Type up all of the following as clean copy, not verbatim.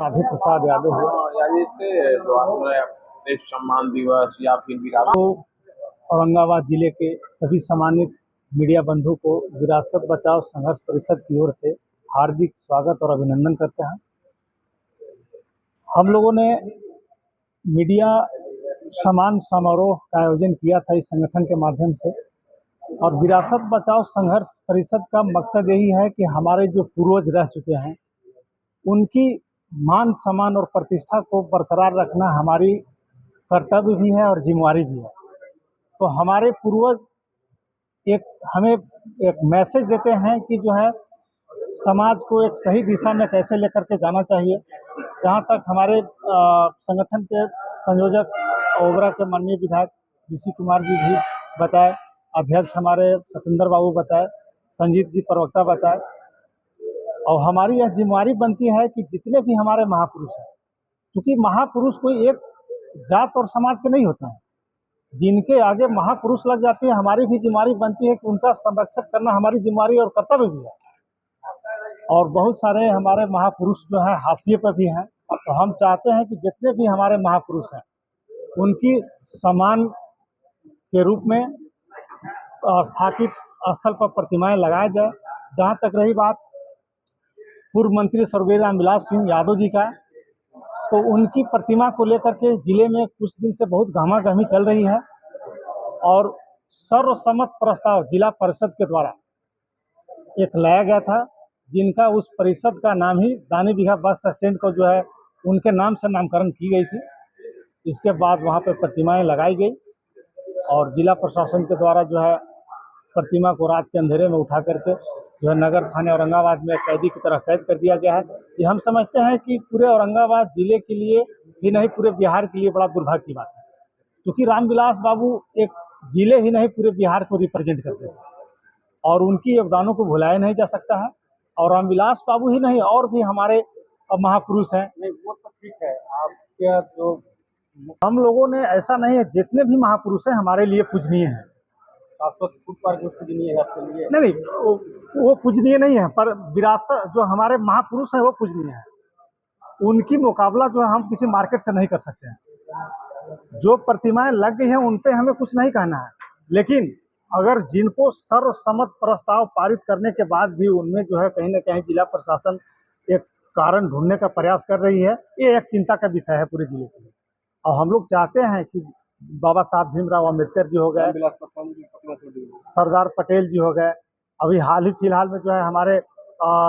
राधे प्रसाद यादव है। यानी से जो आपने देश सम्मान दिवस या फिर विरासत तो औरंगाबाद जिले के सभी सम्मानित मीडिया बंधु को विरासत बचाओ संघर्ष परिषद की ओर से हार्दिक स्वागत और अभिनंदन करते हैं। हम लोगों ने मीडिया सम्मान समारोह का आयोजन किया था इस संगठन के माध्यम से, और विरासत बचाओ संघर्ष परिषद का मकसद यही है कि हमारे जो पूर्वज रह चुके हैं उनकी मान सम्मान और प्रतिष्ठा को बरकरार रखना हमारी कर्तव्य भी है और जिम्मेवारी भी है। तो हमारे पूर्वज हमें एक मैसेज देते हैं कि जो है समाज को एक सही दिशा में कैसे लेकर के जाना चाहिए। जहाँ तक हमारे संगठन के संयोजक ओबरा के माननीय विधायक ऋषि कुमार जी भी बताए, अध्यक्ष हमारे सतेंद्र बाबू बताए, संजीत जी प्रवक्ता बताए, और हमारी यह जिम्मेवारी बनती है कि जितने भी हमारे महापुरुष हैं, क्योंकि महापुरुष कोई एक जात और समाज के नहीं होते हैं, जिनके आगे महापुरुष लग जाते हैं, हमारी भी जिम्मेवारी बनती है कि उनका संरक्षण करना हमारी जिम्मेवारी और कर्तव्य भी है। और बहुत सारे हमारे महापुरुष जो है हाशिए पर भी हैं, तो हम चाहते हैं कि जितने भी हमारे महापुरुष हैं उनकी सम्मान के रूप में स्थापित स्थल पर प्रतिमाएं लगाया जाए। जहाँ तक रही बात पूर्व मंत्री स्वर्गीय रामविलास सिंह यादव जी का, तो उनकी प्रतिमा को लेकर के जिले में कुछ दिन से बहुत गहमागहमी चल रही है, और सर्वसम्मत प्रस्ताव जिला परिषद के द्वारा एक लाया गया था, जिनका उस परिषद का नाम ही दानी बिघा बस स्टैंड को जो है उनके नाम से नामकरण की गई थी। इसके बाद वहाँ पर प्रतिमाएं लगाई गई और जिला प्रशासन के द्वारा जो है प्रतिमा को रात के अंधेरे में उठा करके जो है नगर थाने औरंगाबाद में कैदी की तरह कैद कर दिया गया है। ये हम समझते हैं कि पूरे औरंगाबाद जिले के लिए ही नहीं, पूरे बिहार के लिए बड़ा दुर्भाग्य की बात है, क्योंकि रामविलास बाबू एक जिले ही नहीं पूरे बिहार को रिप्रेजेंट करते थे, और उनकी योगदानों को भुलाया नहीं जा सकता है। और रामविलास बाबू ही नहीं, और भी हमारे महापुरुष हैं। नहीं, वो तो ठीक है। आप क्या जो हम लोगों ने ऐसा नहीं है, जितने भी महापुरुष हैं हमारे लिए पूजनीय हैं। शाश्वत फूट पर जो पूजनीय है आपके लिए नहीं, वो पूजनीय नहीं है, पर विरासत जो हमारे महापुरुष हैं वो पूजनीय है। उनकी मुकाबला जो है हम किसी मार्केट से नहीं कर सकते हैं। जो प्रतिमाएं लग गई हैं उन पे हमें कुछ नहीं कहना है, लेकिन अगर जिनको सर्वसम्मत प्रस्ताव पारित करने के बाद भी उनमें जो है कहीं ना कहीं जिला प्रशासन एक कारण ढूंढने का प्रयास कर रही है, ये एक चिंता का विषय है पूरे जिले के लिए। और हम लोग चाहते हैं कि बाबा साहब भीमराव अम्बेडकर जी हो गए, सरदार पटेल जी हो गए, अभी हाल ही फिलहाल में जो है हमारे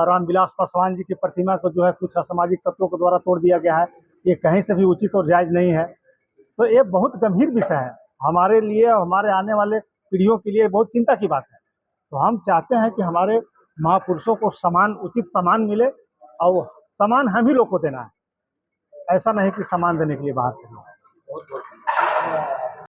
रामविलास पासवान जी की प्रतिमा को जो है कुछ असामाजिक तत्वों के द्वारा तोड़ दिया गया है। ये कहीं से भी उचित और जायज़ नहीं है। तो ये बहुत गंभीर विषय है हमारे लिए और हमारे आने वाले पीढ़ियों के लिए, बहुत चिंता की बात है। तो हम चाहते हैं कि हमारे महापुरुषों को समान उचित सम्मान मिले, और सम्मान हम ही लोग को देना है, ऐसा नहीं कि सम्मान देने के लिए बाहर से।